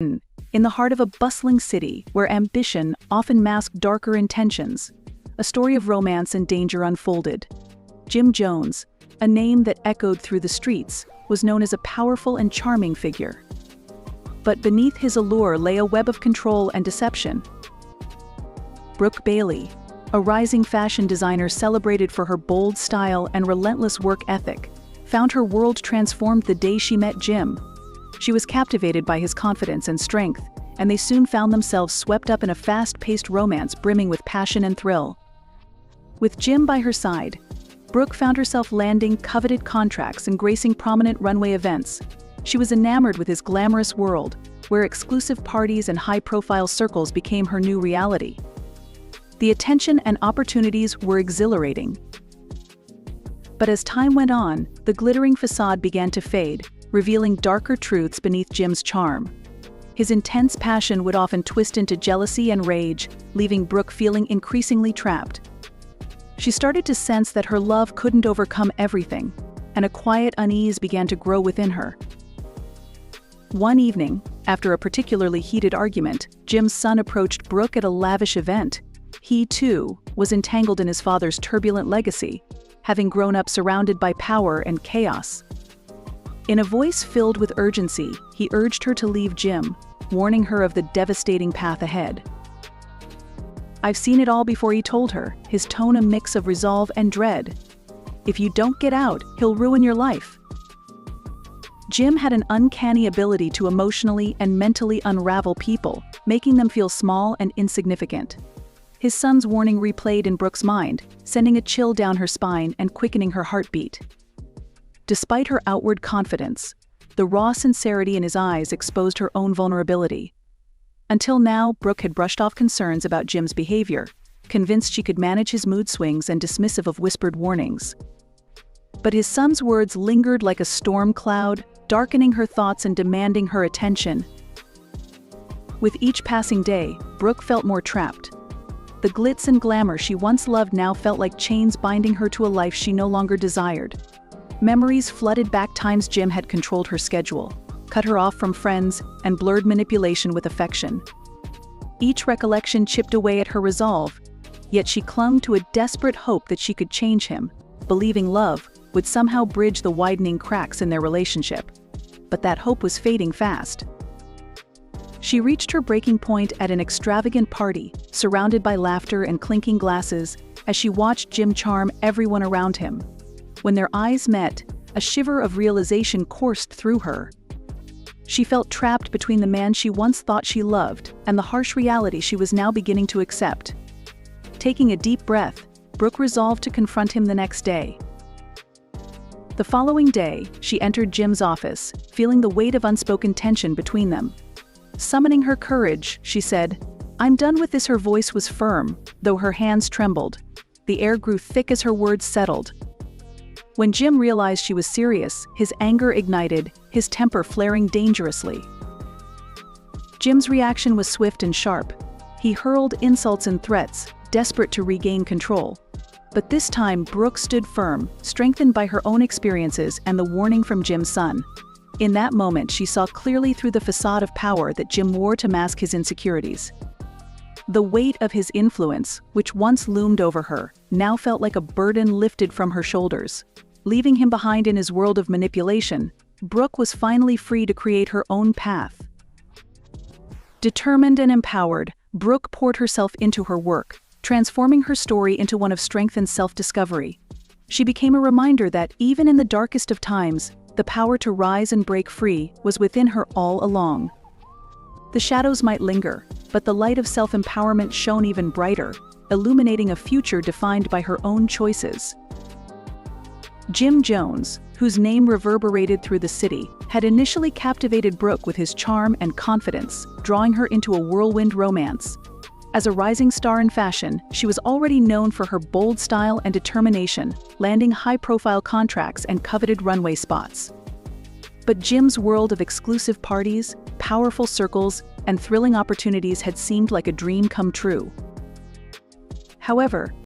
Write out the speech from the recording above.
In the heart of a bustling city where ambition often masked darker intentions, a story of romance and danger unfolded. Jim Jones, a name that echoed through the streets, was known as a powerful and charming figure. But beneath his allure lay a web of control and deception. Brooke Bailey, a rising fashion designer celebrated for her bold style and relentless work ethic, found her world transformed the day she met Jim. She was captivated by his confidence and strength, and they soon found themselves swept up in a fast-paced romance brimming with passion and thrill. With Jim by her side, Brooke found herself landing coveted contracts and gracing prominent runway events. She was enamored with his glamorous world, where exclusive parties and high-profile circles became her new reality. The attention and opportunities were exhilarating. But as time went on, the glittering facade began to fade, revealing darker truths beneath Jim's charm. His intense passion would often twist into jealousy and rage, leaving Brooke feeling increasingly trapped. She started to sense that her love couldn't overcome everything, and a quiet unease began to grow within her. One evening, after a particularly heated argument, Jim's son approached Brooke at a lavish event. He, too, was entangled in his father's turbulent legacy, having grown up surrounded by power and chaos. In a voice filled with urgency, he urged her to leave Jim, warning her of the devastating path ahead. "I've seen it all before," he told her, his tone a mix of resolve and dread. "If you don't get out, he'll ruin your life." Jim had an uncanny ability to emotionally and mentally unravel people, making them feel small and insignificant. His son's warning replayed in Brooke's mind, sending a chill down her spine and quickening her heartbeat. Despite her outward confidence, the raw sincerity in his eyes exposed her own vulnerability. Until now, Brooke had brushed off concerns about Jim's behavior, convinced she could manage his mood swings and dismissive of whispered warnings. But his son's words lingered like a storm cloud, darkening her thoughts and demanding her attention. With each passing day, Brooke felt more trapped. The glitz and glamour she once loved now felt like chains binding her to a life she no longer desired. Memories flooded back times Jim had controlled her schedule, cut her off from friends, and blurred manipulation with affection. Each recollection chipped away at her resolve, yet she clung to a desperate hope that she could change him, believing love would somehow bridge the widening cracks in their relationship. But that hope was fading fast. She reached her breaking point at an extravagant party, surrounded by laughter and clinking glasses, as she watched Jim charm everyone around him. When their eyes met, a shiver of realization coursed through her. She felt trapped between the man she once thought she loved and the harsh reality she was now beginning to accept. Taking a deep breath, Brooke resolved to confront him the next day. The following day, she entered Jim's office, feeling the weight of unspoken tension between them. Summoning her courage, she said, "I'm done with this." Her voice was firm, though her hands trembled. The air grew thick as her words settled. When Jim realized she was serious, his anger ignited, his temper flaring dangerously. Jim's reaction was swift and sharp. He hurled insults and threats, desperate to regain control. But this time, Brooke stood firm, strengthened by her own experiences and the warning from Jim's son. In that moment, she saw clearly through the facade of power that Jim wore to mask his insecurities. The weight of his influence, which once loomed over her, now felt like a burden lifted from her shoulders. Leaving him behind in his world of manipulation, Brooke was finally free to create her own path. Determined and empowered, Brooke poured herself into her work, transforming her story into one of strength and self-discovery. She became a reminder that, even in the darkest of times, the power to rise and break free was within her all along. The shadows might linger, but the light of self-empowerment shone even brighter, illuminating a future defined by her own choices. Jim Jones, whose name reverberated through the city, had initially captivated Brooke with his charm and confidence, drawing her into a whirlwind romance. As a rising star in fashion, she was already known for her bold style and determination, landing high-profile contracts and coveted runway spots. But Jim's world of exclusive parties, powerful circles, and thrilling opportunities had seemed like a dream come true. However,